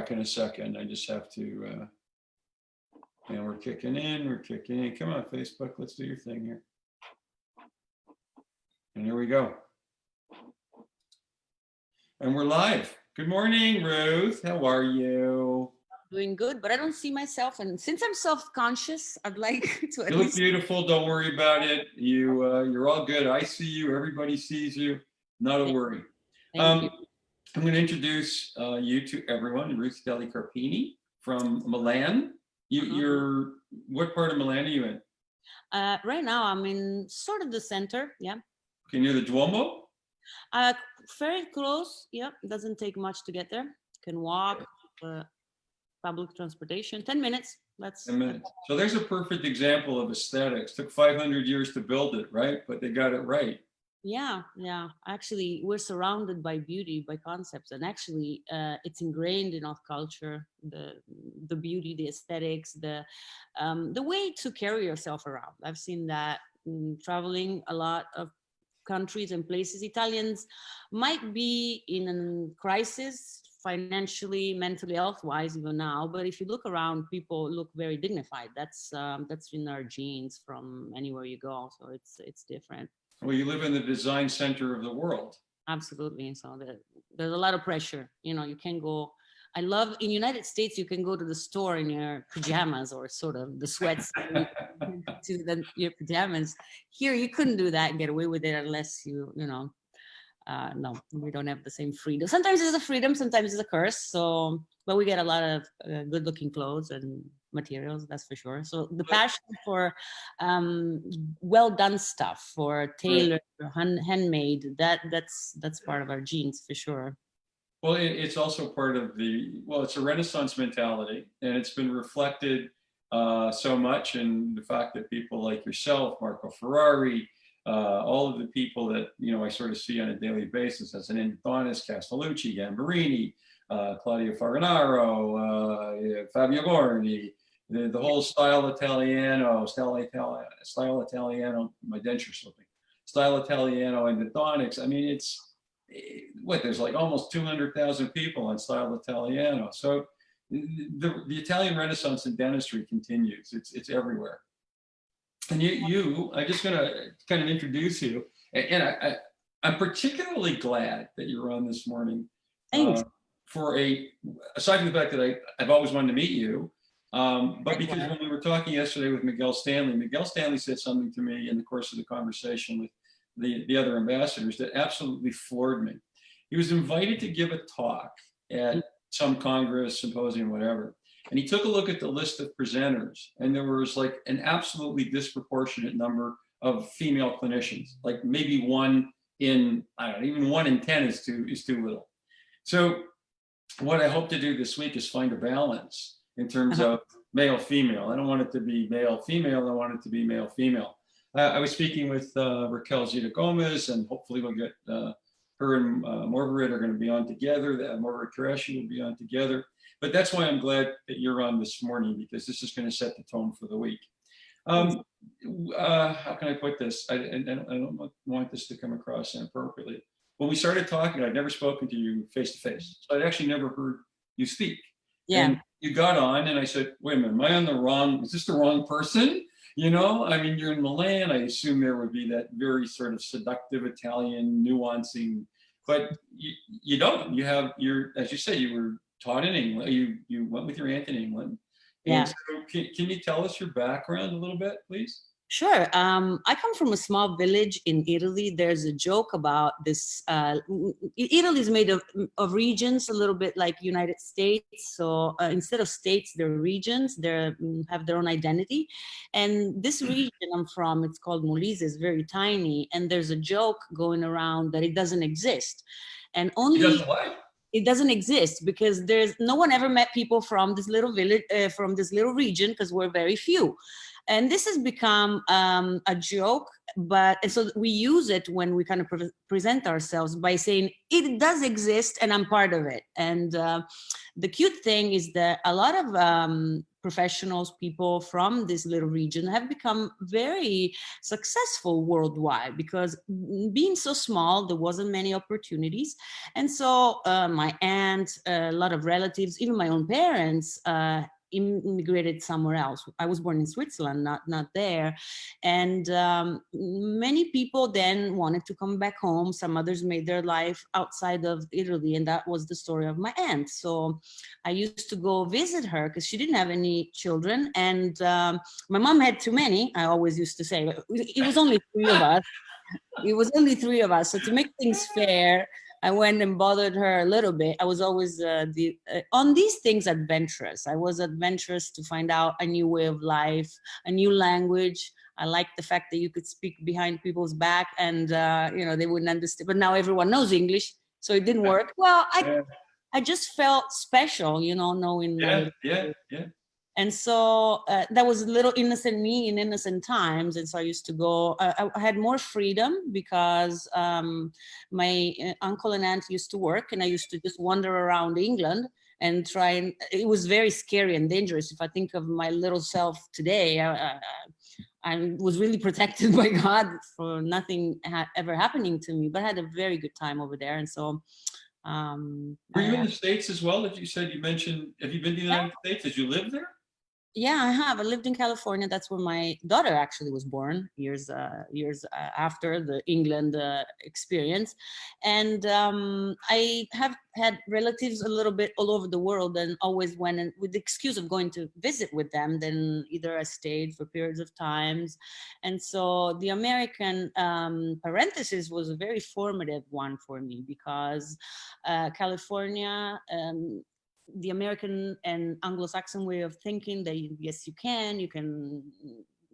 back in a second. I just have to, and we're kicking in. Come on, Facebook, let's do your thing here. And here we go. And we're live. Good morning, Ruth. How are you? Doing good, but I don't see myself. And since I'm self-conscious, I'd like to. You look beautiful. Don't worry about it. You're all good. I see you. Everybody sees you. Not a worry. Thank you. I'm going to introduce you to everyone. Ruth Delli Carpini from Milan. You're what part of Milan are you in? Right now, I'm in sort of the center. Yeah. Okay, near the Duomo? Very close. Yeah, it doesn't take much to get there. Can walk. Public transportation, 10 minutes. 10 minutes. So there's a perfect example of aesthetics. Took 500 years to build it, right? But they got it right. Yeah. Actually, we're surrounded by beauty, by concepts, and actually, it's ingrained in our culture. The beauty, the aesthetics, the way to carry yourself around. I've seen that traveling a lot of countries and places. Italians might be in a crisis, financially, mentally, health-wise, even now. But if you look around, people look very dignified. That's in our genes from anywhere you go. So it's different. Well, you live in the design center of the world. Absolutely. So there's a lot of pressure. You know, you can go. I love in United States, you can go to the store in your pajamas or sort of the sweats to your pajamas. Here, you couldn't do that and get away with it unless you know. No, we don't have the same freedom. Sometimes it's a freedom, sometimes it's a curse. So, but we get a lot of good-looking clothes and materials, that's for sure. So the passion for well-done stuff, for tailored, handmade, that's part of our genes for sure. Well, it's also part of it's a Renaissance mentality, and it's been reflected so much in the fact that people like yourself, Marco Ferrari, all of the people that I sort of see on a daily basis as an Antonis, Castellucci, Gambarini, Claudio Farinaro, Fabio Borni, the whole style Italiano, my denture slipping, style Italiano and the Donics. I mean, there's like almost 200,000 people on style Italiano. So the Italian Renaissance in dentistry continues. It's everywhere. And I'm just going to kind of introduce you. And I'm particularly glad that you're on this morning. Thanks. Aside from the fact that I've always wanted to meet you, but because when we were talking yesterday with Miguel Stanley said something to me in the course of the conversation with the other ambassadors that absolutely floored me. He was invited to give a talk at some Congress, symposium, whatever. And he took a look at the list of presenters, and there was like an absolutely disproportionate number of female clinicians, like maybe 1 in 10 is too little. So what I hope to do this week is find a balance in terms of male, female. I don't want it to be male, female. I want it to be male, female. I was speaking with Raquel Zita Gomez, and hopefully we'll get her and Margaret are going to be on together. Margaret Qureshi will be on together. But that's why I'm glad that you're on this morning, because this is going to set the tone for the week. How can I put this? I don't want this to come across inappropriately. When we started talking, I'd never spoken to you face to face. So I'd actually never heard you speak. Yeah. And you got on and I said, wait a minute, is this the wrong person? I mean, you're in Milan. I assume there would be that very sort of seductive Italian nuancing, but you don't. As you say, you were taught in England. You went with your aunt in England. Yeah. And so can you tell us your background a little bit, please? Sure. I come from a small village in Italy. There's a joke about this. Italy is made of regions, a little bit like United States. So instead of states, they're regions. They have their own identity. And this region I'm from, it's called Molise, is very tiny. And there's a joke going around that it doesn't exist. And only It doesn't what? It doesn't exist because no one ever met people from this little village, from this little region, because we're very few. And this has become a joke, and so we use it when we kind of present ourselves by saying it does exist and I'm part of it. And the cute thing is that a lot of professionals, people from this little region have become very successful worldwide, because being so small, there wasn't many opportunities. And so my aunt, a lot of relatives, even my own parents, immigrated somewhere else. I was born in Switzerland, not there. And many people then wanted to come back home. Some others made their life outside of Italy, and that was the story of my aunt. So I used to go visit her because she didn't have any children, and my mom had too many. I always used to say it was only three of us. It was only three of us. So to make things fair, I went and bothered her a little bit. I was always on these things adventurous. I was adventurous to find out a new way of life, a new language. I liked the fact that you could speak behind people's back and they wouldn't understand. But now everyone knows English, so it didn't work. Well, I just felt special, knowing. Yeah. And so that was a little innocent me in innocent times. And so I used to go, I had more freedom because my uncle and aunt used to work, and I used to just wander around England and try. And it was very scary and dangerous. If I think of my little self today, I was really protected by God for nothing ever happening to me, but I had a very good time over there. And so were you in the States as well? That you mentioned, have you been to the United States? Did you live there? Yeah, I have. I lived in California. That's where my daughter actually was born, years after the England experience. And I have had relatives a little bit all over the world, and always went and with the excuse of going to visit with them. Then either I stayed for periods of times. And so the American parenthesis was a very formative one for me, because California, the American and Anglo-Saxon way of thinking that yes, you can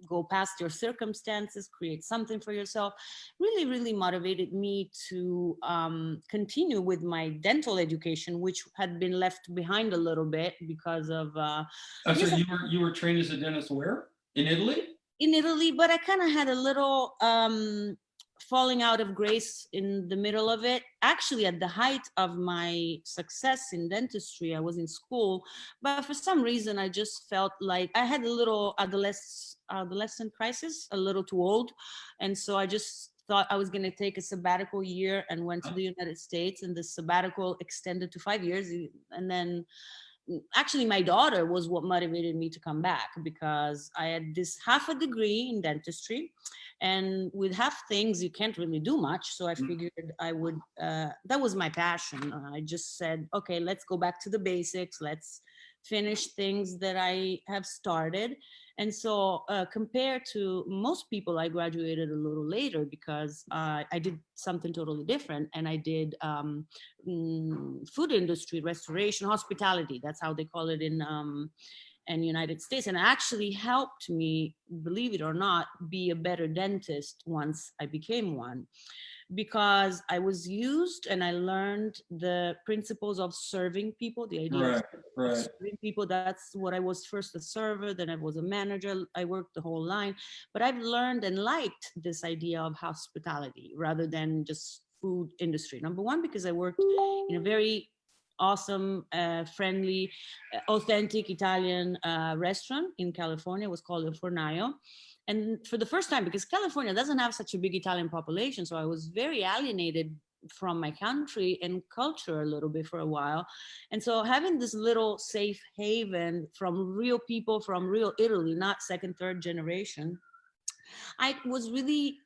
go past your circumstances, create something for yourself, really, really motivated me to continue with my dental education, which had been left behind a little bit because of. So you were trained as a dentist where? In Italy? In Italy, but I kind of had a little falling out of grace in the middle of it. Actually, at the height of my success in dentistry, I was in school, but for some reason, I just felt like I had a little adolescent crisis, a little too old. And so I just thought I was going to take a sabbatical year and went to the United States, and the sabbatical extended to 5 years. And then actually my daughter was what motivated me to come back, because I had this half a degree in dentistry, and with half things you can't really do much. So I figured I would that was my passion. I just said, okay, let's go back to the basics, let's finish things that I have started. And so compared to most people, I graduated a little later because I did something totally different. And I did food industry, restoration, hospitality. That's how they call it in United States. And it actually helped me, believe it or not, be a better dentist once I became one, because I was used and I learned the principles of serving people, the idea of serving people. That's what I was: first a server, then I was a manager. I worked the whole line, but I've learned and liked this idea of hospitality rather than just food industry. Number one, because I worked in a very awesome, friendly, authentic Italian restaurant in California. It was called Il Fornaio. And for the first time, because California doesn't have such a big Italian population, so I was very alienated from my country and culture a little bit for a while. And so having this little safe haven from real people from real Italy, not second, third generation, I was really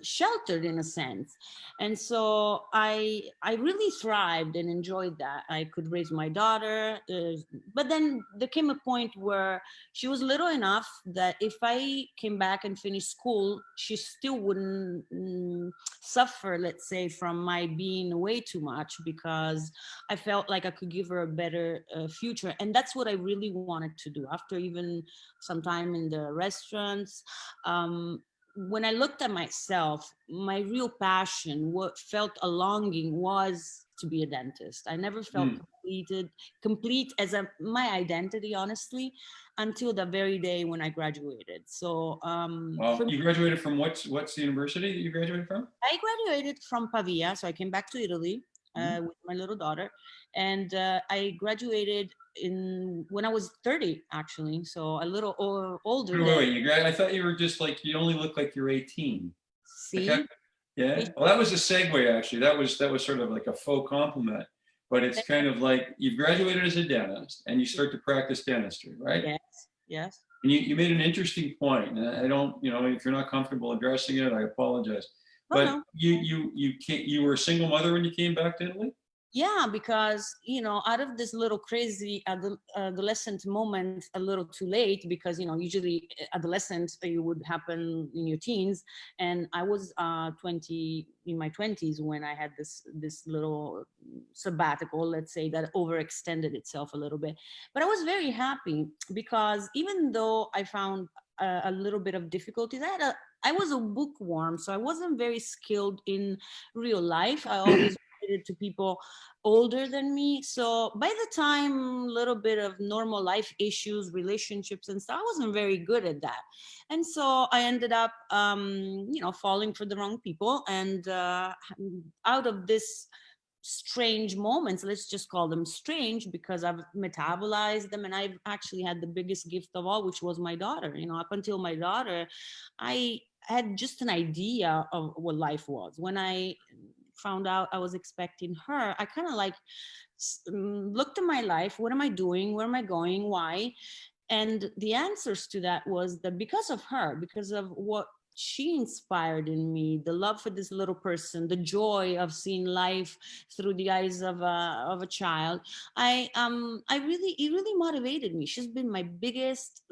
sheltered in a sense. And so I really thrived and enjoyed that. I could raise my daughter, but then there came a point where she was little enough that if I came back and finished school, she still wouldn't suffer, let's say, from my being away too much, because I felt like I could give her a better future. And that's what I really wanted to do. After even some time in the restaurants, when I looked at myself, my real passion, what felt a longing, was to be a dentist. I never felt complete as my identity, honestly, until the very day when I graduated. So you graduated from what's the university that you graduated from? I graduated from Pavia, so I came back to Italy. with my little daughter. And I graduated when I was 30, actually. So a little older Wait, than, wait, I thought you were just like, you only look like you're 18. Okay. see? Yeah. Well, that was a segue, actually. That was sort of like a faux compliment. But it's kind of like you've graduated as a dentist and you start to practice dentistry, right? Yes, yes. And you made an interesting point. And I don't, if you're not comfortable addressing it, I apologize. Oh, But no. you were a single mother when you came back to Italy? Yeah, because, out of this little crazy adolescent moment, a little too late, because, usually adolescence would happen in your teens. And I was 20, in my 20s, when I had this little sabbatical, let's say, that overextended itself a little bit. But I was very happy because even though I found a little bit of difficulties, I was a bookworm, so I wasn't very skilled in real life. I always related to people older than me. So by the time little bit of normal life issues, relationships and stuff, I wasn't very good at that. And so I ended up, falling for the wrong people. And out of this strange moments, let's just call them strange, because I've metabolized them, and I've actually had the biggest gift of all, which was my daughter. Up until my daughter, I had just an idea of what life was. When I found out I was expecting her, I kind of like looked at my life. What am I doing? Where am I going? Why? And the answers to that was that because of her, because of what she inspired in me, the love for this little person, the joy of seeing life through the eyes of a child, it really motivated me. She's been my biggest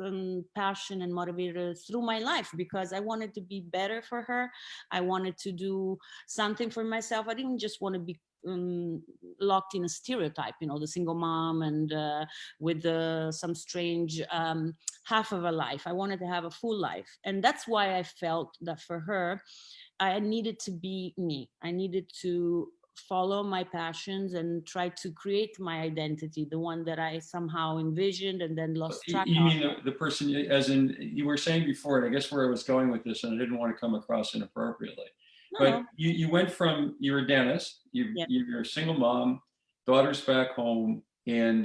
passion and motivator through my life, because I wanted to be better for her. I wanted to do something for myself. I didn't just want to be locked in a stereotype, the single mom and with some strange half of a life. I wanted to have a full life. And that's why I felt that for her, I needed to be me. I needed to follow my passions and try to create my identity, the one that I somehow envisioned and then lost track You of. mean the person, as in you were saying before, and I guess where I was going with this, and I didn't want to come across inappropriately. But No. you went from, you were a dentist, Yeah. you're a single mom, daughter's back home, and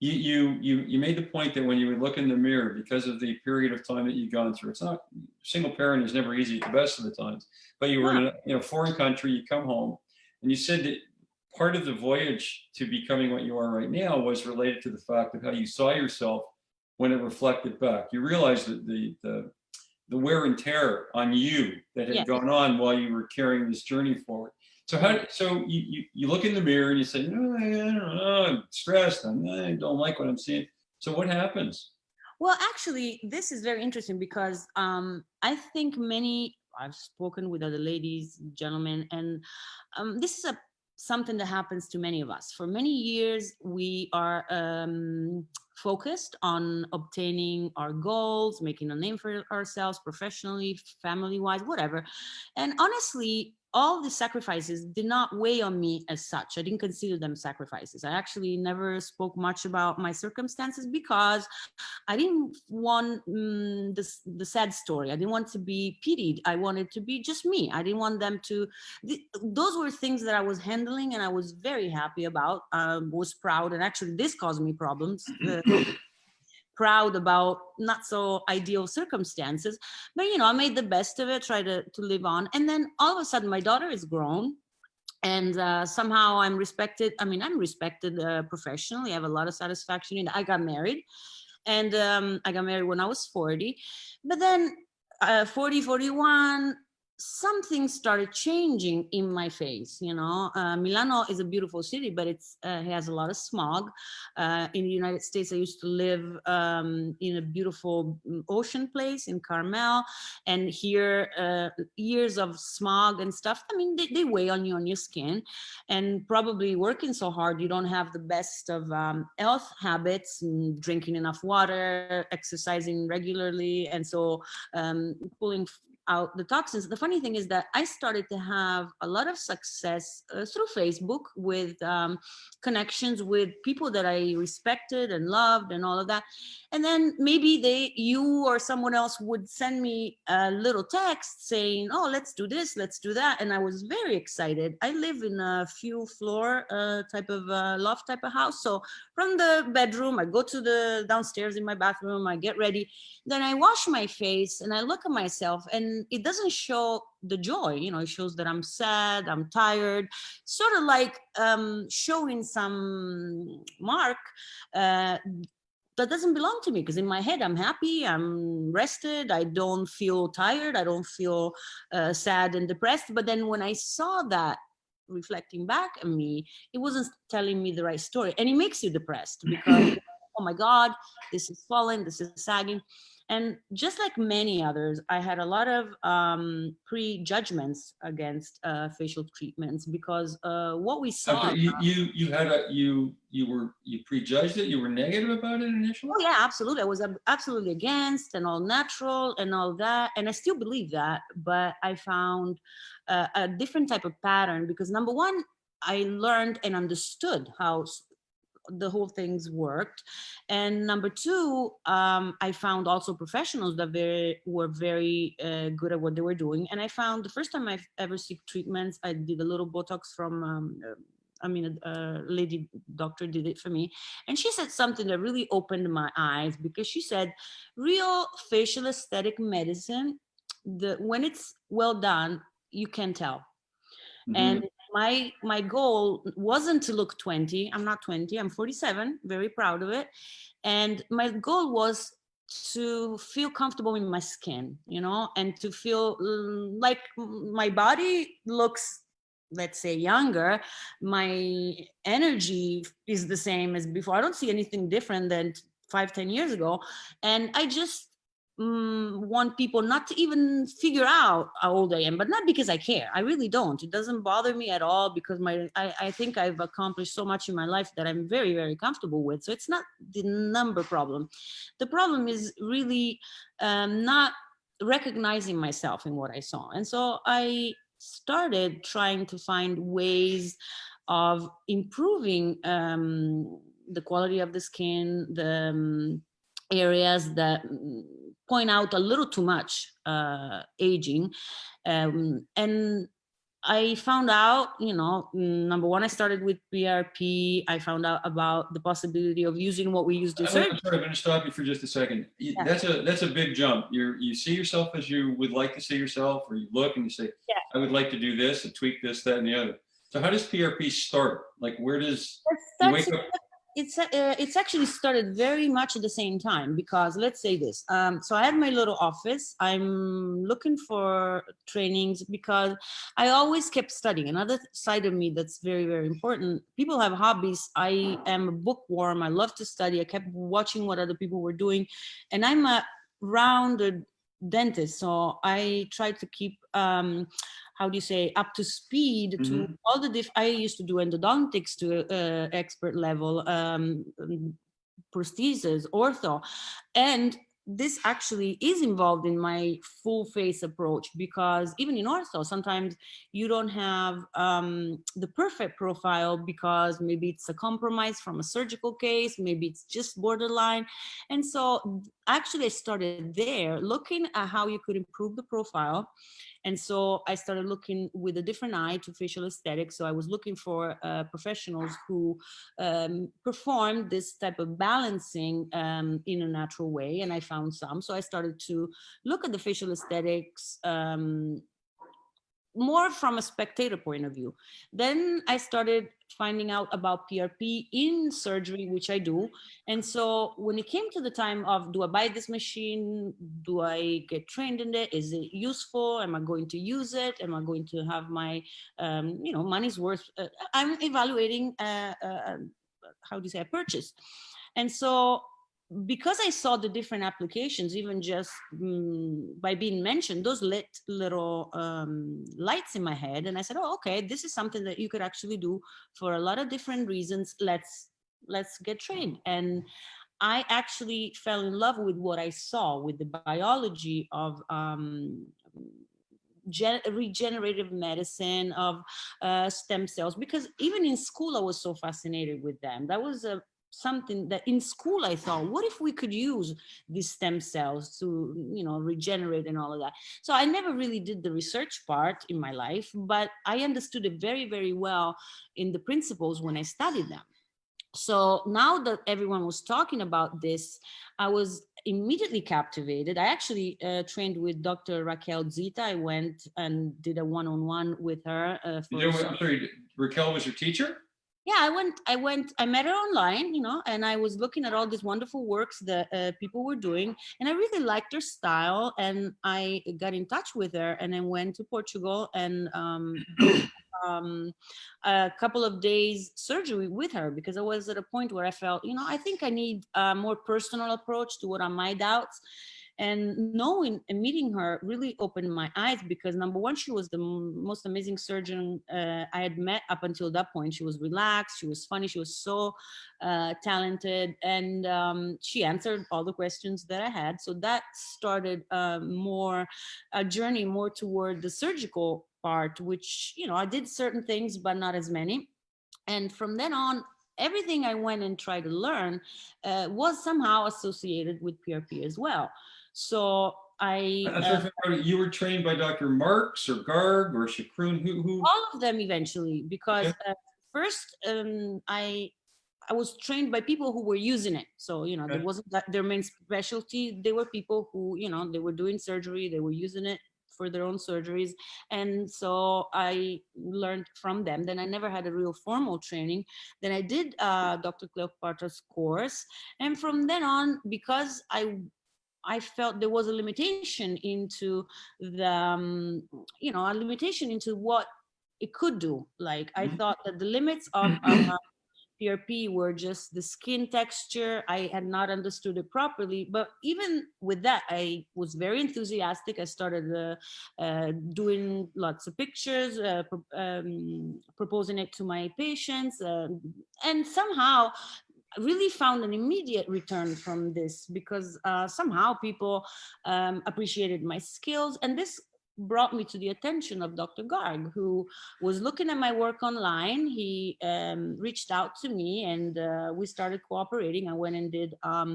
you made the point that when you would look in the mirror, because of the period of time that you've gone through, it's not, single parent is never easy at the best of the times, but you were in a foreign country, you come home, and you said that part of the voyage to becoming what you are right now was related to the fact of how you saw yourself when it reflected back. You realized that the wear and tear on you that had Yes. gone on while you were carrying this journey forward. So you look in the mirror and you say, no, I don't know, I'm stressed, I don't like what I'm seeing. So what happens? Well, actually, this is very interesting because I think I've spoken with other ladies, gentlemen, and this is something that happens to many of us. For many years, we are focused on obtaining our goals, making a name for ourselves professionally, family-wise, whatever. And honestly, all the sacrifices did not weigh on me as such. I didn't consider them sacrifices. I actually never spoke much about my circumstances because I didn't want the sad story. I didn't want to be pitied. I wanted to be just me. I didn't want them to. Those were things that I was handling, and I was very happy about. Was proud, and actually, this caused me problems. Proud about not so ideal circumstances, but I made the best of it. Tried to live on, and then all of a sudden, my daughter is grown. And somehow I'm respected. I mean, I'm respected professionally. I have a lot of satisfaction in it. I got married. And I got married when I was 40. But then 40, 41, something started changing in my face. Milano is a beautiful city, but it has a lot of smog. In the United States, I used to live in a beautiful ocean place in Carmel. And here, years of smog and stuff, I mean, they weigh on you, on your skin. And probably working so hard, you don't have the best of health habits, drinking enough water, exercising regularly. And so pulling out the toxins. The funny thing is that I started to have a lot of success through Facebook with connections with people that I respected and loved and all of that. And then maybe you or someone else would send me a little text saying, oh, let's do this, let's do that. And I was very excited. I live in a few floor type of loft type of house. So from the bedroom, I go to the downstairs in my bathroom, I get ready, then I wash my face and I look at myself, and it doesn't show the joy, it shows that I'm sad, I'm tired, sort of like showing some mark that doesn't belong to me, because in my head I'm happy, I'm rested, I don't feel tired, I don't feel sad and depressed. But then when I saw that reflecting back at me, it wasn't telling me the right story, and it makes you depressed because oh my God, this is falling, this is sagging. And just like many others, I had a lot of prejudgments against facial treatments, because what we saw. Okay, you prejudged it. You were negative about it initially. Oh yeah, absolutely. I was absolutely against and all natural and all that, and I still believe that. But I found a different type of pattern, because number one, I learned and understood how the whole things worked, and number two, I found also professionals that were very good at what they were doing. And I found the first time I've ever seek treatments, I did a little Botox from a lady doctor did it for me, and she said something that really opened my eyes, because she said real facial aesthetic medicine, when it's well done, you can tell. Mm-hmm. And my goal wasn't to look 20. I'm not 20, I'm 47, very proud of it. And my goal was to feel comfortable in my skin, and to feel like my body looks, let's say, younger. My energy is the same as before. I don't see anything different than 5-10 years ago. And I just want people not to even figure out how old I am, but not because I care. I really don't. It doesn't bother me at all, because I think I've accomplished so much in my life that I'm very, very comfortable with. So it's not the number problem. The problem is really not recognizing myself in what I saw. And so I started trying to find ways of improving the quality of the skin, the areas that point out a little too much aging. And I found out, number one, I started with PRP. I found out about the possibility of using what we used in surgery. I'm sorry, I'm going to stop you for just a second. Yeah. That's a big jump. You see yourself as you would like to see yourself, or you look and you say, yeah, I would like to do this and tweak this, that, and the other. So how does PRP start? Like, where does you wake up? It's actually started very much at the same time, because let's say this. So I had my little office. I'm looking for trainings, because I always kept studying. Another side of me that's very, very important. People have hobbies. I am a bookworm. I love to study. I kept watching what other people were doing, and I'm a rounded dentist. So I tried to keep how do you say, up to speed to all the I used to do endodontics to expert level, prosthesis, ortho. And this actually is involved in my full face approach, because even in ortho, sometimes you don't have the perfect profile, because maybe it's a compromise from a surgical case, maybe it's just borderline. And so actually I started there looking at how you could improve the profile. And so I started looking with a different eye to facial aesthetics. So I was looking for professionals who performed this type of balancing in a natural way. And I found some. So I started to look at the facial aesthetics more from a spectator point of view. Then I started finding out about PRP in surgery, which I do. And so when it came to the time of, do I buy this machine? Do I get trained in it? Is it useful? Am I going to use it? Am I going to have my, money's worth? I'm evaluating, how do you say, a purchase. And so because I saw the different applications, even just by being mentioned, those lit little lights in my head. And I said, oh, okay, this is something that you could actually do for a lot of different reasons. Let's get trained. And I actually fell in love with what I saw, with the biology of regenerative medicine, of stem cells, because even in school I was so fascinated with them. That was something that in school I thought, what if we could use these stem cells to, regenerate and all of that. So I never really did the research part in my life, but I understood it very, very well in the principles when I studied them. So now that everyone was talking about this, I was immediately captivated. I actually trained with Dr. Raquel Zita. I went and did a one-on-one with her. I'm sorry, Raquel was your teacher? Yeah, I met her online, and I was looking at all these wonderful works that people were doing, and I really liked her style, and I got in touch with her, and I went to Portugal and a couple of days surgery with her, because I was at a point where I felt, I think I need a more personal approach to what are my doubts. And knowing and meeting her really opened my eyes, because number one, she was the most amazing surgeon I had met up until that point. She was relaxed, she was funny, she was so talented, and she answered all the questions that I had. So that started a journey more toward the surgical part, which, I did certain things, but not as many. And from then on, everything I went and tried to learn was somehow associated with PRP as well. So you were trained by Dr. Marks or Garg or Chakroon, who? All of them eventually, because first I was trained by people who were using it. So, there wasn't their main specialty. They were people who, they were doing surgery, they were using it for their own surgeries. And so I learned from them. Then I never had a real formal training. Then I did Dr. Cleopatra's course. And from then on, because I felt there was a limitation into a limitation into what it could do. Like, I thought that the limits of PRP were just the skin texture. I had not understood it properly. But even with that, I was very enthusiastic. I started doing lots of pictures, proposing it to my patients, and somehow really found an immediate return from this, because somehow people appreciated my skills. And this brought me to the attention of Dr. Garg, who was looking at my work online. He reached out to me, and we started cooperating. I went and did a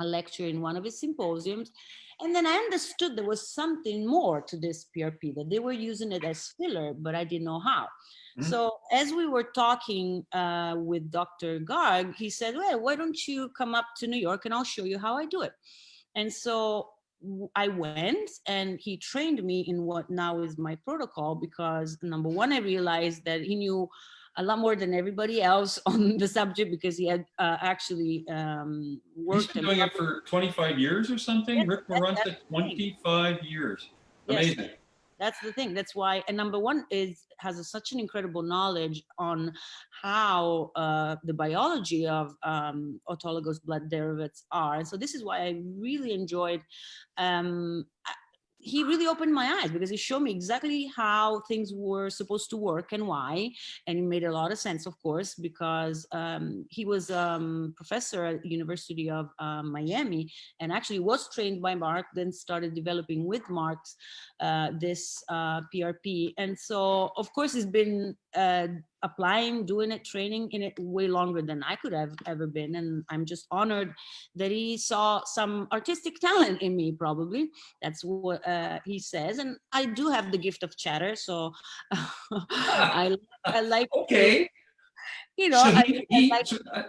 lecture in one of his symposiums. And then I understood there was something more to this PRP, that they were using it as filler, but I didn't know how. So as we were talking with Dr. Garg, he said, well, why don't you come up to New York and I'll show you how I do it. And so I went, and he trained me in what now is my protocol, because number one, I realized that he knew a lot more than everybody else on the subject, because he had actually worked. He's been doing it for 25 years or something? Yes, Rick Maranta, 25 years. Amazing. Yes. That's the thing. That's why. And number one has such an incredible knowledge on how the biology of autologous blood derivatives are. And so this is why I really enjoyed. He really opened my eyes, because he showed me exactly how things were supposed to work and why. And it made a lot of sense, of course, because he was professor at the University of Miami, and actually was trained by Mark, then started developing with Mark's this PRP. And so, of course, he's been applying, doing it, training in it way longer than I could have ever been. And I'm just honored that he saw some artistic talent in me, probably. That's what he says. And I do have the gift of chatter. So I like, okay. So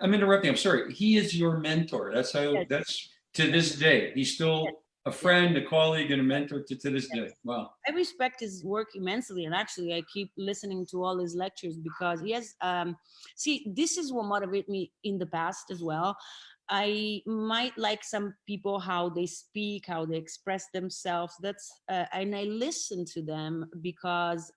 I'm interrupting. I'm sorry. He is your mentor. That's how, yes. That's to this day. He's still a friend, a colleague, and a mentor to this day. Wow. I respect his work immensely. And actually, I keep listening to all his lectures, because he has, this is what motivated me in the past as well. I might like some people, how they speak, how they express themselves. And I listen to them, because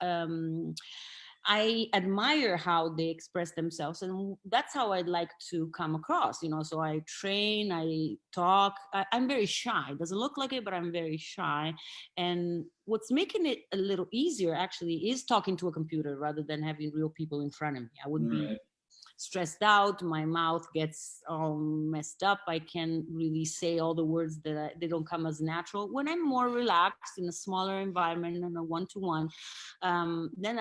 I admire how they express themselves, and that's how I'd like to come across, so I train, I talk. I'm very shy. It doesn't look like it, but I'm very shy. And what's making it a little easier actually is talking to a computer rather than having real people in front of me. I would be stressed out, my mouth gets all messed up. I can't really say all the words that they don't come as natural. When I'm more relaxed in a smaller environment and a one-to-one, then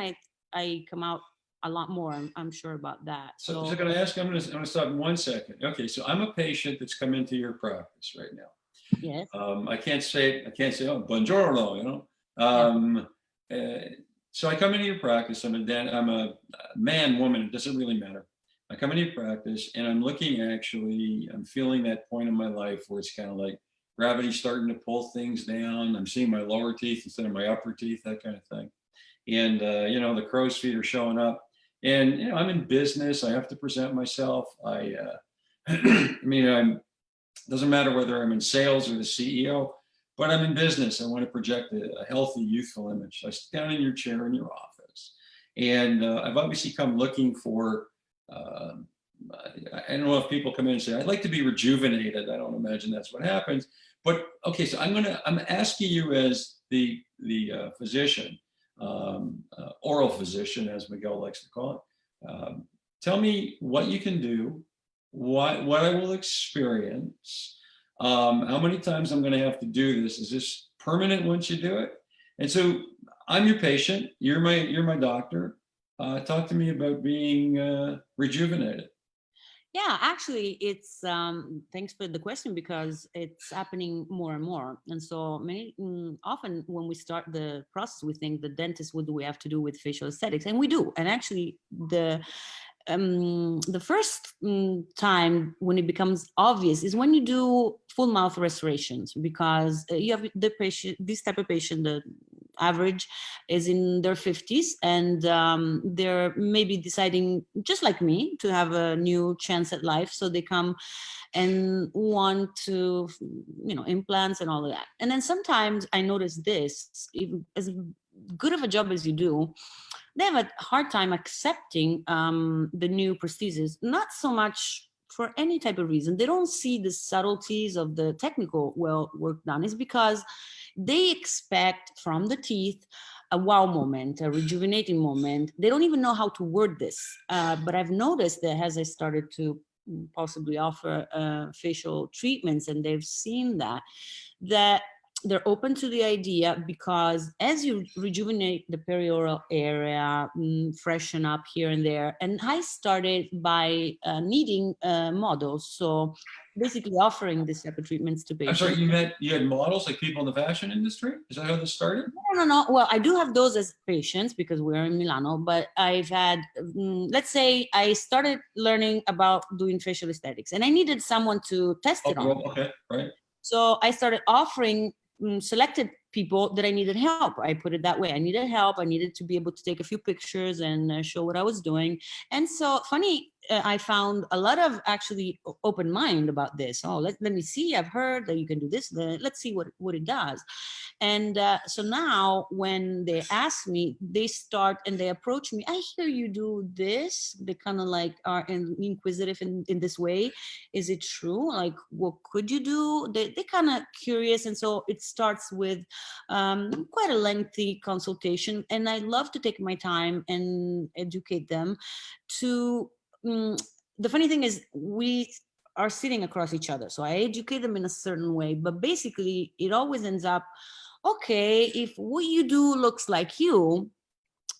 I come out a lot more. I'm sure about that. So can I ask, I'm gonna stop in 1 second. Okay, so I'm a patient that's come into your practice right now. Yes. I can't say, oh, buongiorno, you know. So I come into your practice, I'm a man, woman, it doesn't really matter. I come into your practice and I'm I'm feeling that point in my life where it's kind of like gravity starting to pull things down. I'm seeing my lower teeth instead of my upper teeth, that kind of thing. And, you know, the crow's feet are showing up. And, you know, I'm in business, I have to present myself. I mean, doesn't matter whether I'm in sales or the CEO, but I'm in business. I want to project a healthy, youthful image. I sit down in your chair in your office, and I've obviously come looking for. I don't know if people come in and say, "I'd like to be rejuvenated." I don't imagine that's what happens. But okay, so I'm asking you as the physician, oral physician, as Miguel likes to call it. Tell me what you can do, what I will experience, how many times I'm going to have to do this. Is this permanent once you do it? And so I'm your patient. You're my doctor. Talk to me about being rejuvenated. Yeah, actually, it's thanks for the question, because it's happening more and more. And so often when we start the process, we think the dentist, what do we have to do with facial aesthetics? And we do. And actually, the first time when it becomes obvious is when you do full mouth restorations, because you have the patient, this type of patient, the average is in their 50s, and they're maybe deciding, just like me, to have a new chance at life. So they come and want to, you know, implants and all of that. And then sometimes I notice this, even as good of a job as you do, they have a hard time accepting the new prosthesis, not so much for any type of reason. They don't see the subtleties of the technical work done. Is because they expect from the teeth a wow moment, a rejuvenating moment. They don't even know how to word this. But I've noticed that as I started to possibly offer facial treatments, and they've seen that they're open to the idea, because as you rejuvenate the perioral area, freshen up here and there, and I started by needing models. So basically offering this type of treatments to I'm patients. sorry, you had models like people in the fashion industry? Is that how this started? No. Well, I do have those as patients because we're in Milano, but I've had, let's say I started learning about doing facial aesthetics and I needed someone to test it on. Okay, right. So I started offering selected people that I needed help. I put it that way. I needed help. I needed to be able to take a few pictures and show what I was doing. And so funny, I found a lot of actually open mind about this. Oh, let me see. I've heard that you can do this. Let's see what it does. And so now when they ask me, they start and they approach me. I hear you do this. They kind of like are inquisitive in this way. Is it true? Like, what could you do? They kind of curious. And so it starts with quite a lengthy consultation. And I love to take my time and educate them to, the funny thing is we are sitting across each other. So I educate them in a certain way, but basically it always ends up, okay, if what you do looks like you,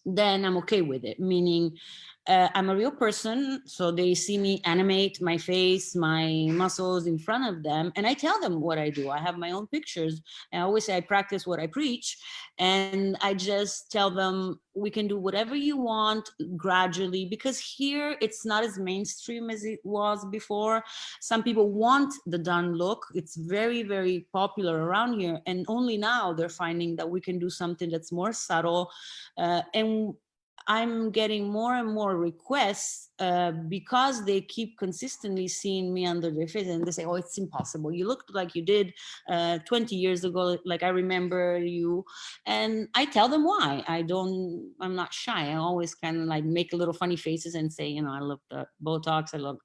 then I'm okay with it. Meaning I'm a real person. So they see me animate my face, my muscles in front of them. And I tell them what I do. I have my own pictures. I always say I practice what I preach. And I just tell them we can do whatever you want gradually, because here it's not as mainstream as it was before. Some people want the done look. It's very, very popular around here. And only now they're finding that we can do something that's more subtle. And I'm getting more and more requests because they keep consistently seeing me under their face, and they say, oh, it's impossible. You looked like you did 20 years ago. Like I remember you. And I tell them why. I'm not shy. I always kind of like make little funny faces and say, you know, I love the Botox. I'm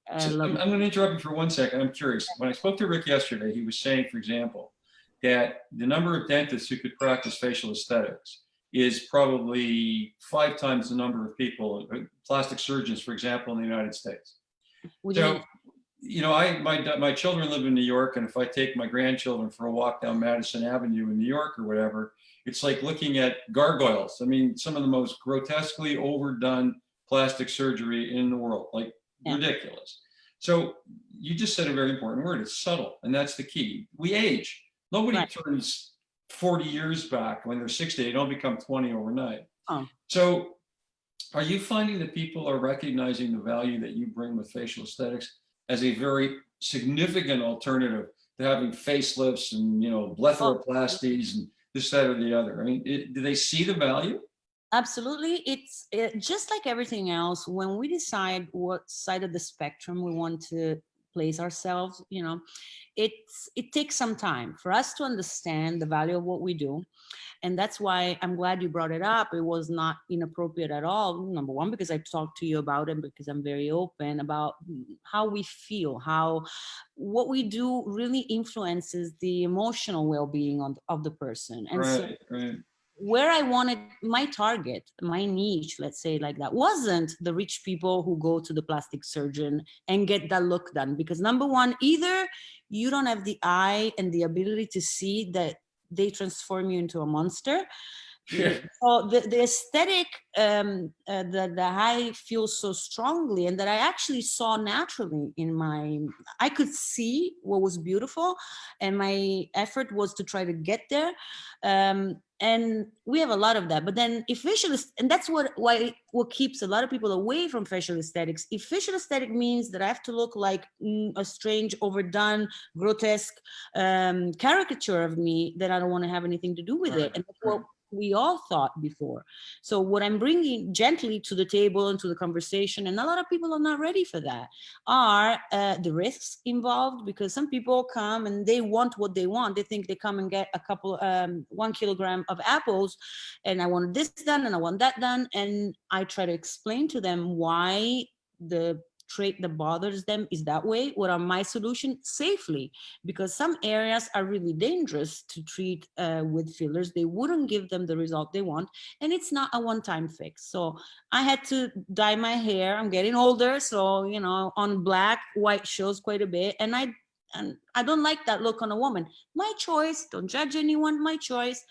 going to interrupt you for 1 second. I'm curious. When I spoke to Rick yesterday, he was saying, for example, that the number of dentists who could practice facial aesthetics is probably 5 times the number of people, plastic surgeons, for example, in the United States. What do you So, mean? you know, my children live in New York, and if I take my grandchildren for a walk down Madison Avenue in New York or whatever, it's like looking at gargoyles. I mean, some of the most grotesquely overdone plastic surgery in the world, like Yeah. ridiculous. So you just said a very important word. It's subtle, and that's the key. We age. Nobody Right. turns 40 years back when they're 60. They don't become 20 overnight. Oh. So are you finding that people are recognizing the value that you bring with facial aesthetics as a very significant alternative to having facelifts and, you know, Oh, blepharoplasties and this, that, or the other? I mean, do they see the value? absolutely. It's just like everything else. When we decide what side of the spectrum we want to place ourselves, you know, it takes some time for us to understand the value of what we do. And that's why I'm glad you brought it up. It was not inappropriate at all. Number one, because I talked to you about it, because I'm very open about how we feel, how what we do really influences the emotional well-being of the person. And so Right, right. where I wanted my target, my niche, let's say like that, wasn't the rich people who go to the plastic surgeon and get that look done. Because number one, either you don't have the eye and the ability to see that they transform you into a monster. Yeah. So the aesthetic that I feel so strongly, and that I actually saw naturally in my, I could see what was beautiful, and my effort was to try to get there. And we have a lot of that. But then if facial, and that's what keeps a lot of people away from facial aesthetics. If facial aesthetic means that I have to look like a strange, overdone, grotesque caricature of me, then I don't want to have anything to do with it. And that's what we all thought before. So what I'm bringing gently to the table and to the conversation, and a lot of people are not ready for that, are the risks involved, because some people come and they want what they want. They think they come and get a couple, 1 kilogram of apples, and I want this done and I want that done. And I try to explain to them why the trait that bothers them is that way. What are my solutions safely? Because some areas are really dangerous to treat with fillers. They wouldn't give them the result they want, and it's not a one-time fix. So I had to dye my hair. I'm getting older, so you know, on black, white shows quite a bit, and I don't like that look on a woman. My choice. Don't judge anyone. My choice.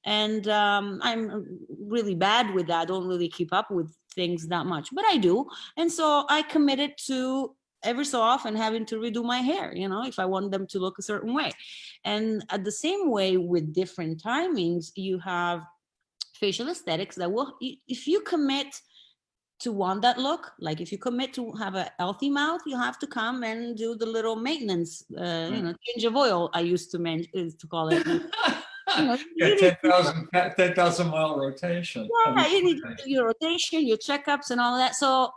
And I'm really bad with that. I don't really keep up with things that much, but I do. And so I committed to every so often having to redo my hair, you know, if I want them to look a certain way. And at the same way, with different timings, you have facial aesthetics that will, if you commit to want that look, like if you commit to have a healthy mouth, you have to come and do the little maintenance, you know, change of oil, I used to call it. You know, Yeah, you need 10,000 mile rotation. yeah, you need to do your rotation, your checkups, and all of that. So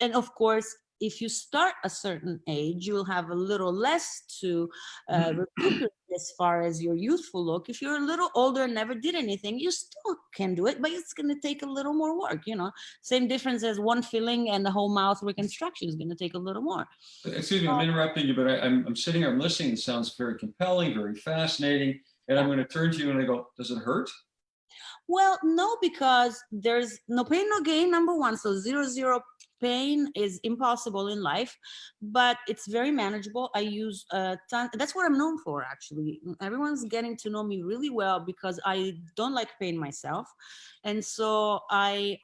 and of course, if you start a certain age, you will have a little less to recuperate as far as your youthful look. If you're a little older and never did anything, you still can do it, but it's going to take a little more work. You know, same difference as one filling and the whole mouth reconstruction is going to take a little more. Excuse me, I'm interrupting you, but I'm sitting here, I'm listening. It sounds very compelling, very fascinating. And I'm going to turn to you and I go, does it hurt? Well, no, because there's no pain, no gain, number one. So zero pain is impossible in life, but it's very manageable. I use a ton. That's what I'm known for, actually. Everyone's getting to know me really well because I don't like pain myself. And so I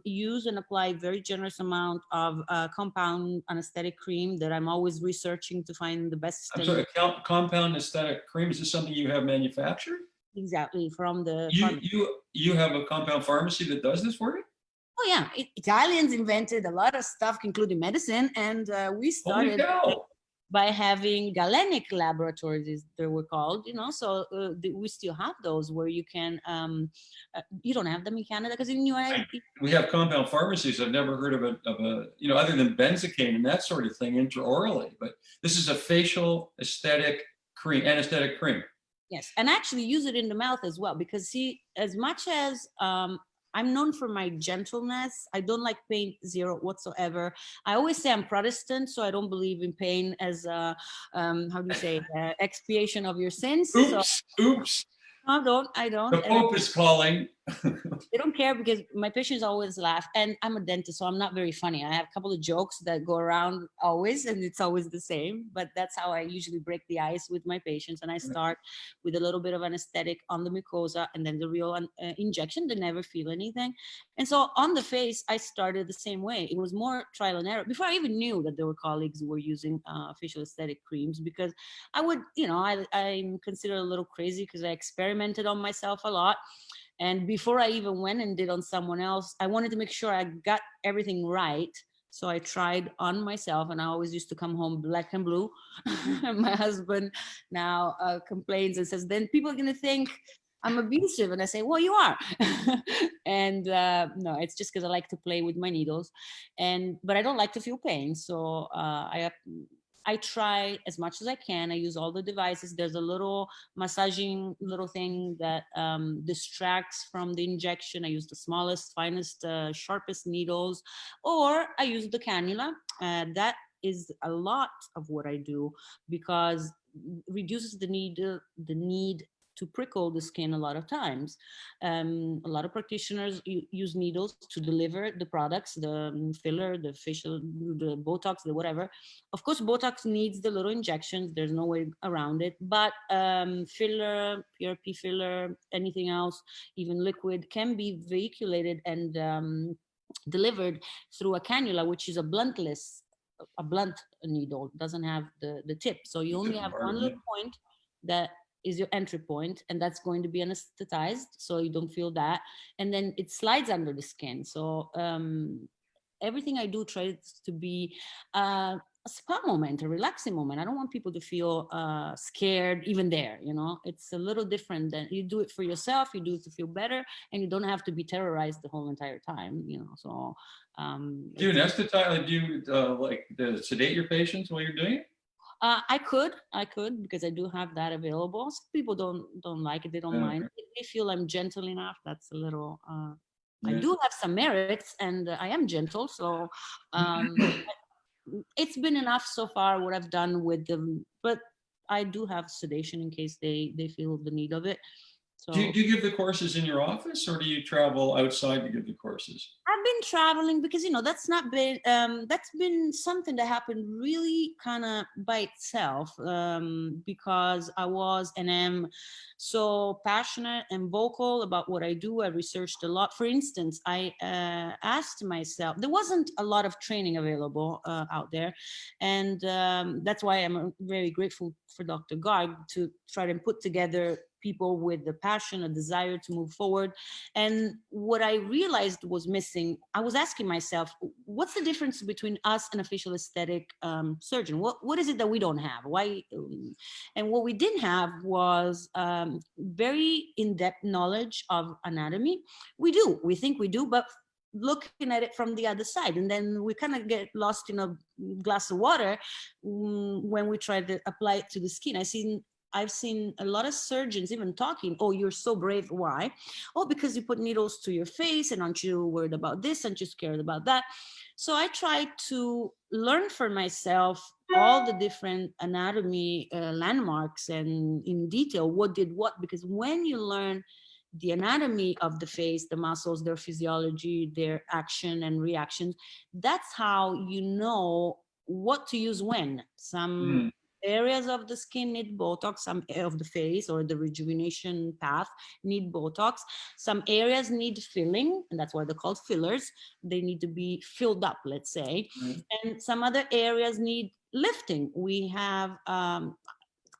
use and apply very generous amount of compound anesthetic cream that I'm always researching to find the best. I'm sorry, compound aesthetic cream. Is this something you have manufactured? Exactly, from the You have a compound pharmacy that does this for you? Oh yeah, Italians invented a lot of stuff, including medicine, and we Holy started cow. by having galenic laboratories, as they were called. You know, so we still have those where you can. You don't have them in Canada because in United. We have compound pharmacies. I've never heard of a you know, other than benzocaine and that sort of thing intraorally. But this is a facial aesthetic cream, anesthetic cream. Yes, and actually use it in the mouth as well, because see, as much as I'm known for my gentleness, I don't like pain, zero whatsoever. I always say I'm Protestant, so I don't believe in pain as a, how do you say, expiation of your sins. Oops, So, oops. I don't. The Pope is calling. They don't care because my patients always laugh, and I'm a dentist, so I'm not very funny. I have a couple of jokes that go around always, and it's always the same, but that's how I usually break the ice with my patients. And I start with a little bit of anesthetic on the mucosa and then the real injection. They never feel anything. And so on the face, I started the same way. It was more trial and error before I even knew that there were colleagues who were using facial aesthetic creams, because I would, I'm considered a little crazy because I experimented on myself a lot. And before I even went and did on someone else, I wanted to make sure I got everything right. So I tried on myself, and I always used to come home black and blue. My husband now complains and says, then people are going to think I'm abusive. And I say, well, you are. And no, it's just because I like to play with my needles, but I don't like to feel pain. So I try as much as I can. I use all the devices. There's a little massaging little thing that distracts from the injection. I use the smallest, finest, sharpest needles, or I use the cannula. That is a lot of what I do, because reduces the need to prickle the skin a lot of times. A lot of practitioners use needles to deliver the products, the filler, the facial, the Botox, the whatever. Of course, Botox needs the little injections. There's no way around it. But filler, PRP filler, anything else, even liquid, can be vehiculated and delivered through a cannula, which is a blunt needle. It doesn't have the tip. So you only have one little point that is your entry point, and that's going to be anesthetized, so you don't feel that, and then it slides under the skin. So everything I do tries to be a spa moment, a relaxing moment. I don't want people to feel scared even there. It's a little different. Than you do it for yourself, you do it to feel better, and you don't have to be terrorized the whole entire time. So do you anesthetize? Do you like sedate your patients while you're doing it? I could, because I do have that available. Some people don't like it. They don't mind. If they feel I'm gentle enough, that's a little, I do have some merits, and I am gentle. So it's been enough so far what I've done with them, but I do have sedation in case they feel the need of it. So do you give the courses in your office, or do you travel outside to give the courses? I've been traveling because that's been something that happened really kind of by itself, because I was and am so passionate and vocal about what I do. I researched a lot. For instance, I asked myself, there wasn't a lot of training available out there, and that's why I'm very grateful for Dr. Garg to try to put together people with the passion, a desire to move forward. And what I realized was missing, I was asking myself, what's the difference between us and a facial aesthetic surgeon? What is it that we don't have? Why? And what we didn't have was very in-depth knowledge of anatomy. We think we do, but looking at it from the other side, and then we kind of get lost in a glass of water when we try to apply it to the skin. I've seen a lot of surgeons even talking, oh, you're so brave. Why? Oh, because you put needles to your face, and aren't you worried about this? Aren't you scared about that? So I tried to learn for myself all the different anatomy landmarks, and in detail what did what, because when you learn the anatomy of the face, the muscles, their physiology, their action and reactions, that's how you know what to use when. Some areas of the skin need Botox, some of the face or the rejuvenation path need Botox. Some areas need filling, and that's why they're called fillers. They need to be filled up, let's say. And some other areas need lifting. We have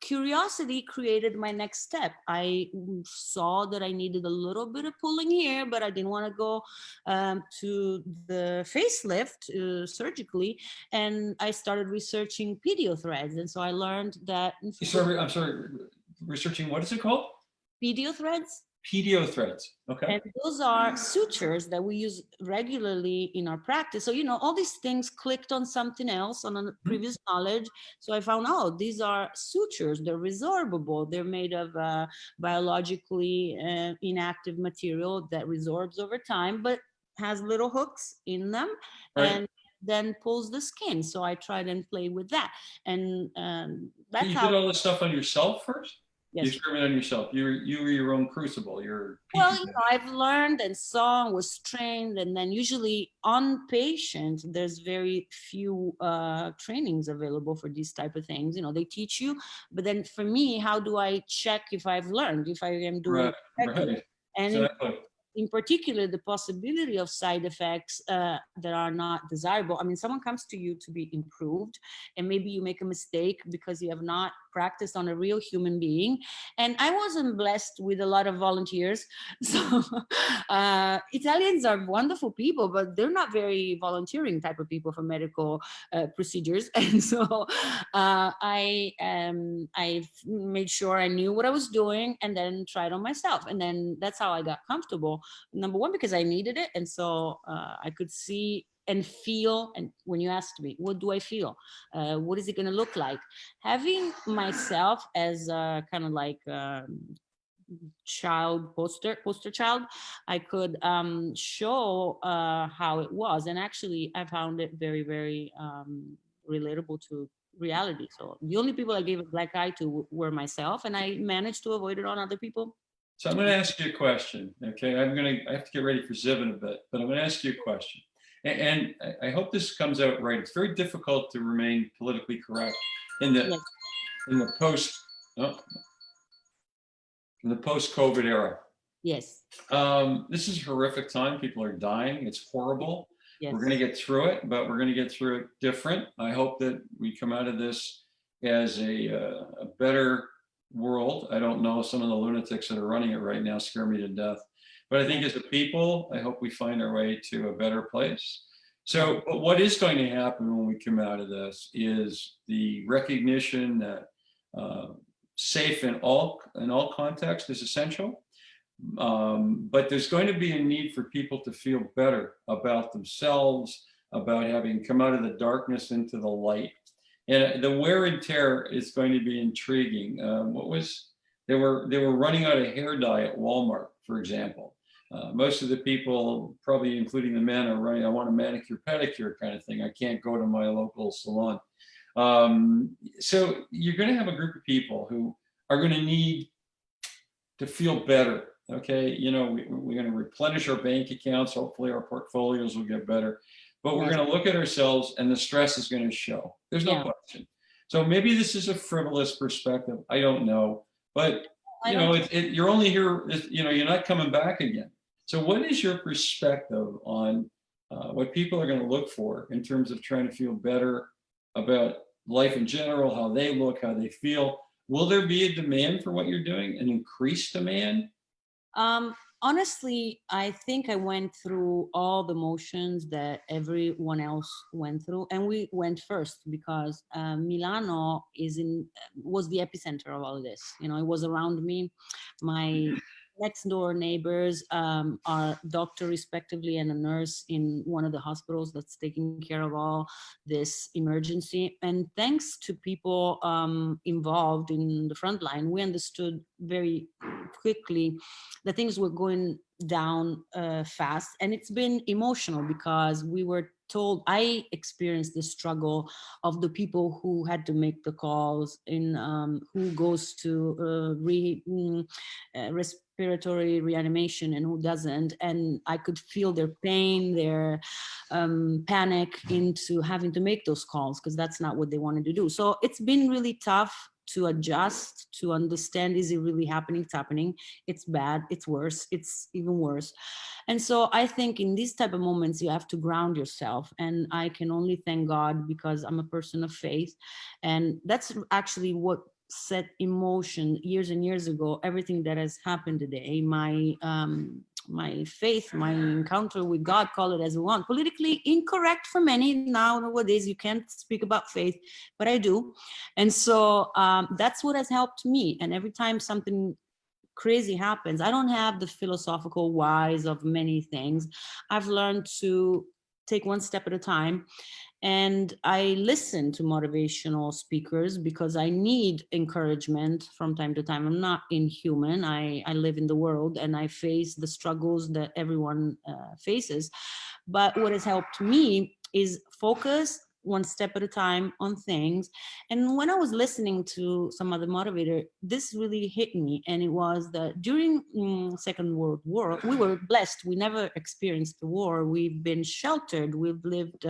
curiosity created my next step. I saw that I needed a little bit of pulling here, but I didn't want to go to the facelift surgically. And I started researching pedio threads. And so I learned that. I'm sorry, researching, what is it called? Pedio threads. Pedio threads. Okay. And those are sutures that we use regularly in our practice. So, all these things clicked on something else, on a previous knowledge. So I found, oh, these are sutures. They're resorbable. They're made of biologically inactive material that resorbs over time, but has little hooks in them. Right. And then pulls the skin. So I tried and played with that. And that's how— You did all this stuff on yourself first? You Yes. experiment on yourself. You were your own crucible. You're Well, petri dish. I've learned and saw and was trained, and then usually on patients, there's very few trainings available for these type of things. They teach you, but then for me, how do I check if I've learned, if I am doing Right, it correctly? right. And Exactly. in particular, the possibility of side effects that are not desirable. I mean, someone comes to you to be improved, and maybe you make a mistake because you have not practiced on a real human being. And I wasn't blessed with a lot of volunteers. So Italians are wonderful people, but they're not very volunteering type of people for medical procedures. And so I made sure I knew what I was doing and then tried on myself. And then that's how I got comfortable. Number one, because I needed it. And so I could see and feel. And when you asked me, what do I feel? What is it going to look like? Having myself as kind of like child poster child, I could show how it was. And actually, I found it very, very relatable to reality. So the only people I gave a black eye to were myself, and I managed to avoid it on other people. So I'm going to ask you a question. Okay, I have to get ready for Ziv in a bit, but I'm going to ask you a question. And I hope this comes out right. It's very difficult to remain politically correct in the Yes. in the post oh, in the post-COVID era. Yes. This is a horrific time. People are dying. It's horrible. Yes. We're going to get through it, but we're going to get through it different. I hope that we come out of this as a better world. I don't know. Some of the lunatics that are running it right now scare me to death. But I think as a people, I hope we find our way to a better place. So, but what is going to happen when we come out of this is the recognition that safe in all contexts is essential. But there's going to be a need for people to feel better about themselves, about having come out of the darkness into the light. And the wear and tear is going to be intriguing. They were running out of hair dye at Walmart, for example. Most of the people, probably including the men, are running, I want a manicure, pedicure kind of thing. I can't go to my local salon. So you're going to have a group of people who are going to need to feel better. Okay, we're going to replenish our bank accounts. Hopefully our portfolios will get better, but we're going to look at ourselves and the stress is going to show. There's no question. So maybe this is a frivolous perspective. I don't know, but you're only here, you're not coming back again. So what is your perspective on what people are going to look for in terms of trying to feel better about life in general, how they look, how they feel? Will there be a demand for what you're doing, an increased demand? Honestly, I think I went through all the motions that everyone else went through, and we went first because Milano was the epicenter of all of this. It was around me. My next door neighbors are doctor respectively and a nurse in one of the hospitals that's taking care of all this emergency. And thanks to people involved in the front line, we understood very quickly that things were going down fast. And it's been emotional because we were told, I experienced the struggle of the people who had to make the calls, who goes to respiratory reanimation and who doesn't. And I could feel their pain, their panic into having to make those calls because that's not what they wanted to do. So it's been really tough to adjust, to understand, is it really happening? It's happening. It's bad. It's worse. It's even worse. And so I think in these type of moments, you have to ground yourself. And I can only thank God because I'm a person of faith. And that's actually what set in motion years and years ago, everything that has happened today. My faith, my encounter with God, call it as you want. Politically incorrect for many nowadays. You can't speak about faith, but I do. And so that's what has helped me. And every time something crazy happens, I don't have the philosophical whys of many things. I've learned to take one step at a time. And I listen to motivational speakers because I need encouragement from time to time. I'm not inhuman. I live in the world and I face the struggles that everyone faces. But what has helped me is focus one step at a time on things. And when I was listening to some other motivator, this really hit me. And it was that during Second World War, we were blessed. We never experienced the war. We've been sheltered. We've lived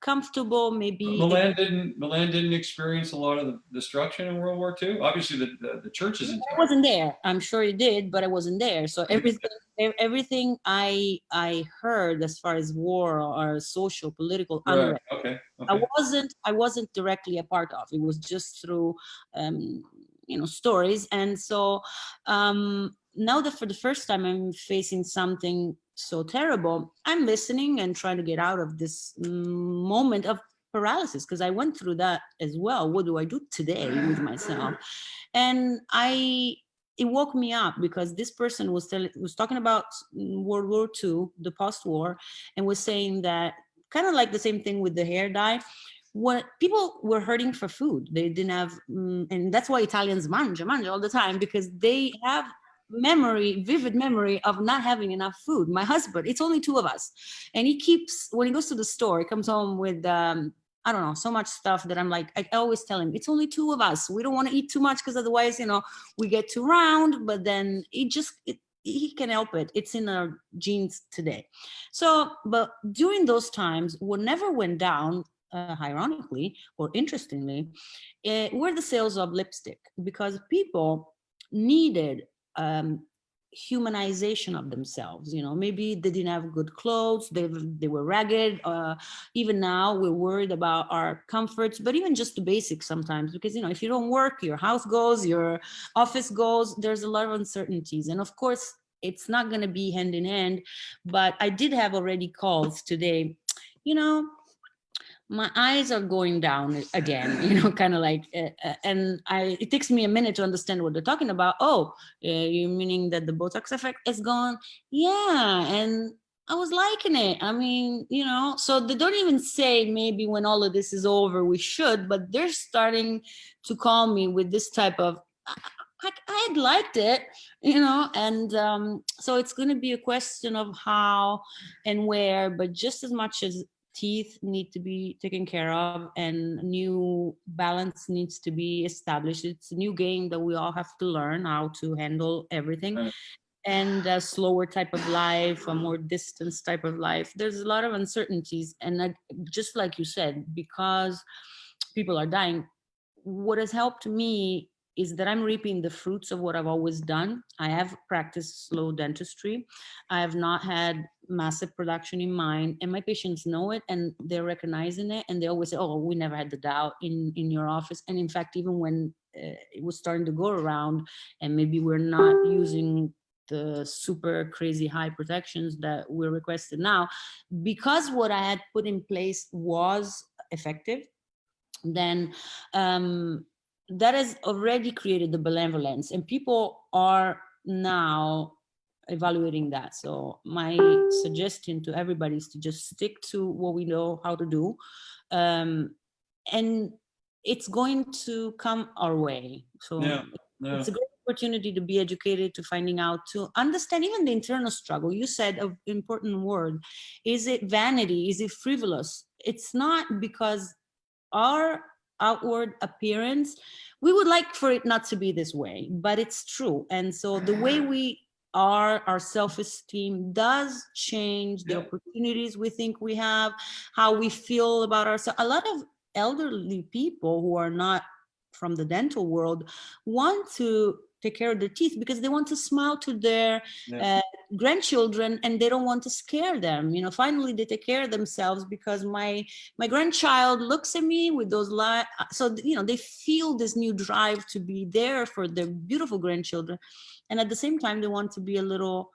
comfortable, maybe. Milan didn't experience a lot of the destruction in World War II. Obviously, the church is intact. I wasn't there. I'm sure it did, but I wasn't there. So everything I heard as far as war or social, political unrest, Okay. I wasn't directly a part of. It was just through stories. And so now that for the first time I'm facing something so terrible, I'm listening and trying to get out of this moment of paralysis, because I went through that as well. What do I do today with myself? And it woke me up, because this person was talking about World War II, the post-war, and was saying that kind of like the same thing with the hair dye. What people were hurting for food, they didn't have, and that's why Italians mangia all the time, because they have vivid memory of not having enough food. My husband, it's only two of us, and he keeps, when he goes to the store, he comes home with I don't know, so much stuff that I'm like, I always tell him, it's only two of us. We don't want to eat too much, because otherwise, we get too round. But then he can help it. It's in our genes today. So, but during those times, what never went down, ironically or interestingly, were the sales of lipstick, because people needed humanization of themselves. Maybe they didn't have good clothes, they were ragged. Even now we're worried about our comforts, but even just the basics sometimes, because if you don't work, your house goes, your office goes, there's a lot of uncertainties. And of course it's not going to be hand in hand. But I did have already calls today, my eyes are going down again, kind of like, and it takes me a minute to understand what they're talking about. Oh, you meaning that the Botox effect is gone? Yeah. And I was liking it. I mean, so they don't even say maybe when all of this is over, we should, but they're starting to call me with this type of, I had liked it, and so it's going to be a question of how and where, but just as much as teeth need to be taken care of and new balance needs to be established. It's a new game that we all have to learn how to handle everything. Right. And a slower type of life, a more distance type of life. There's a lot of uncertainties. And just like you said, because people are dying, what has helped me is that I'm reaping the fruits of what I've always done. I have practiced slow dentistry. I have not had massive production in mind, and my patients know it and they're recognizing it. And they always say, oh, we never had the doubt in your office. And in fact, even when it was starting to go around and maybe we're not using the super crazy high protections that we're requested now, because what I had put in place was effective, then that has already created the benevolence, and people are now evaluating that. So my suggestion to everybody is to just stick to what we know how to do, and it's going to come our way. So it's a great opportunity to be educated, to finding out, to understand even the internal struggle. You said an important word. Is it vanity? Is it frivolous? It's not, because our outward appearance, we would like for it not to be this way, but it's true. And so the way we are, our self-esteem does change, the opportunities we think we have, how we feel about ourselves. A lot of elderly people who are not from the dental world want to take care of their teeth because they want to smile to their grandchildren, and they don't want to scare them. Finally they take care of themselves because my grandchild looks at me with those so they feel this new drive to be there for their beautiful grandchildren, and at the same time they want to be a little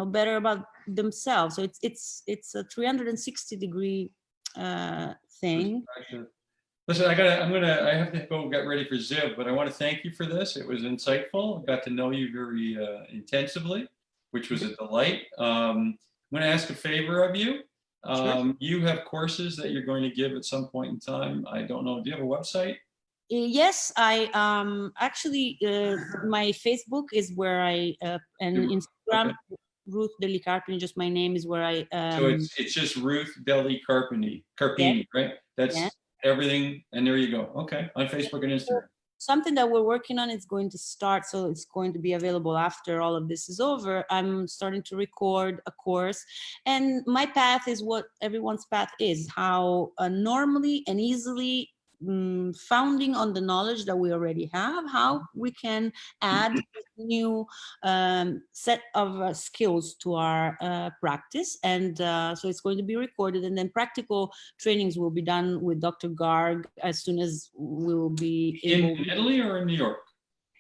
better about themselves. So it's a 360-degree thing. Listen, I have to go get ready for Ziv, but I want to thank you for this. It was insightful. I got to know you very intensively, which was a delight. I'm going to ask a favor of you. Sure. You have courses that you're going to give at some point in time. I don't know. Do you have a website? Yes, I actually my Facebook is where I and Instagram. Okay. Ruth Delli Carpini, just my name is where I. So it's just Ruth Delli Carpini, Yeah, right? yeah. That's everything. And there you go. Okay. On Facebook and Instagram. Something that we're working on is going to start, so it's going to be available after all of this is over. I'm starting to record a course, and my path is what everyone's path is, how normally and easily, founding on the knowledge that we already have, how we can add new set of skills to our practice. And so it's going to be recorded, and then practical trainings will be done with Dr. Garg as soon as we will be able. In Italy or in New York?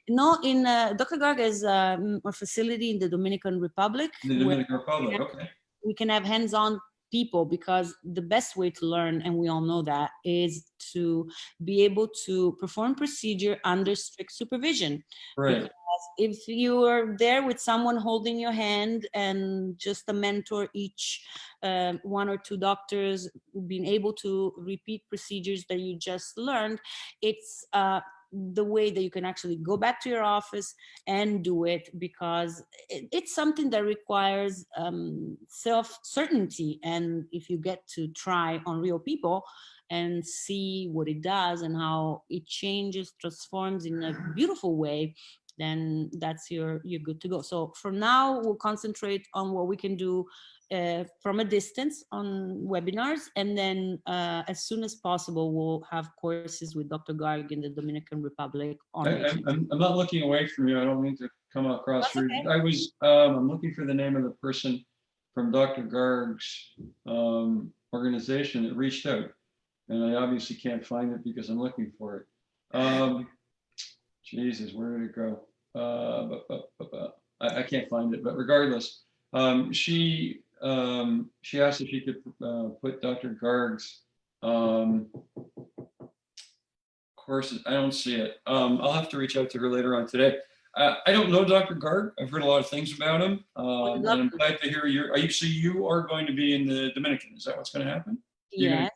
No, in Dr. Garg is a facility in the Dominican Republic. In the Dominican Republic, okay. We can have hands-on people, because the best way to learn, and we all know that, is to be able to perform procedure under strict supervision. Right. Because if you are there with someone holding your hand and just a mentor, each 1 or 2 doctors being able to repeat procedures that you just learned, it's the way that you can actually go back to your office and do it, because it's something that requires self-certainty. And if you get to try on real people and see what it does and how it changes, transforms in a beautiful way, then that's you're good to go. So for now, we'll concentrate on what we can do from a distance on webinars, and then as soon as possible, we'll have courses with Dr. Garg in the Dominican Republic on I'm not looking away from you. I don't mean to come across rude. okay. I was, I'm looking for the name of the person from Dr. Garg's organization that reached out, and I obviously can't find it because I'm looking for it. Jesus, where did it go? I can't find it, but regardless, she asked if she could put Dr. Garg's courses. I don't see it. I'll have to reach out to her later on today. I don't know Dr. Garg. I've heard a lot of things about him, and I'm glad to hear so you are going to be in the Dominican. Is that what's going to happen? Yes.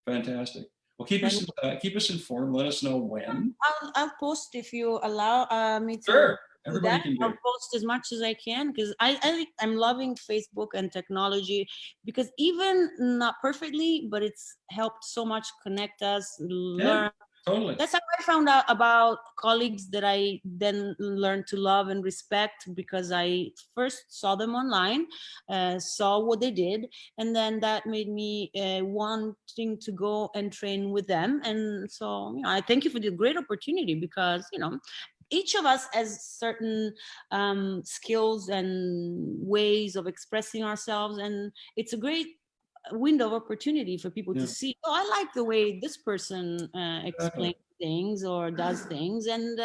Fantastic. Well, keep us informed. Let us know when. I'll post if you allow me to. Sure. Everybody can do. I'll post as much as I can, because I'm loving Facebook and technology, because even not perfectly, but it's helped so much connect us, learn. Totally. That's how I found out about colleagues that I then learned to love and respect, because I first saw them online, saw what they did, and then that made me wanting to go and train with them. And so, I thank you for the great opportunity, because, each of us has certain skills and ways of expressing ourselves, and it's a great window of opportunity for people to see, oh, I like the way this person explains things or does things, and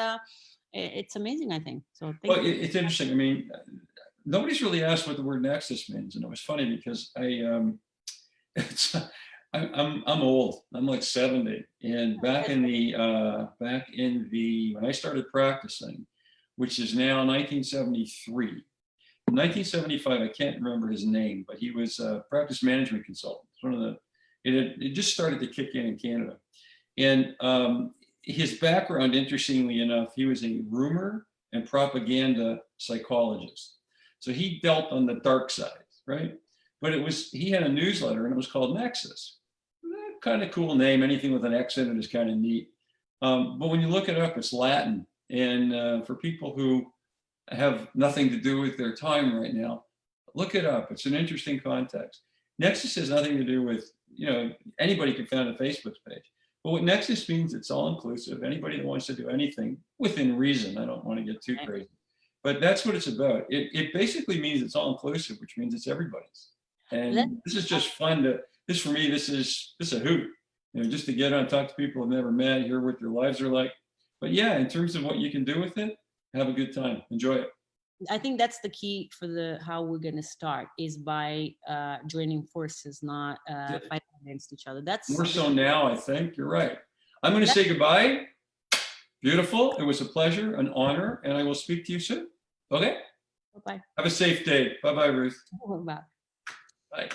it's amazing, I think. So thank you. It's interesting. I mean, nobody's really asked what the word nexus means, and it was funny because I'm old. I'm like 70, and back in the when I started practicing, which is now 1973. In 1975, I can't remember his name, but he was a practice management consultant. It's one of the, it just started to kick in Canada. And his background, interestingly enough, he was a rumor and propaganda psychologist. So he dealt on the dark side, right? But he had a newsletter, and it was called Nexus. Kind of cool name. Anything with an X in it is kind of neat. But when you look it up, it's Latin. And for people who have nothing to do with their time right now, look it up. It's an interesting context. Nexus has nothing to do with, anybody can found a Facebook page. But what Nexus means, it's all inclusive. Anybody that wants to do anything within reason. I don't want to get too crazy, but that's what it's about. It basically means it's all inclusive, which means it's everybody's. And this is just fun for me, this is a hoot, just to get on, talk to people I've never met, hear what their lives are like. But yeah, in terms of what you can do with it, have a good time, enjoy it. I think that's the key for how we're going to start, is by joining forces, not fighting against each other. That's more so now, I think. You're right. I'm going to say goodbye. Beautiful. It was a pleasure, an honor, and I will speak to you soon. Okay? Bye-bye. Have a safe day. Bye-bye, Ruth. Bye. Bye.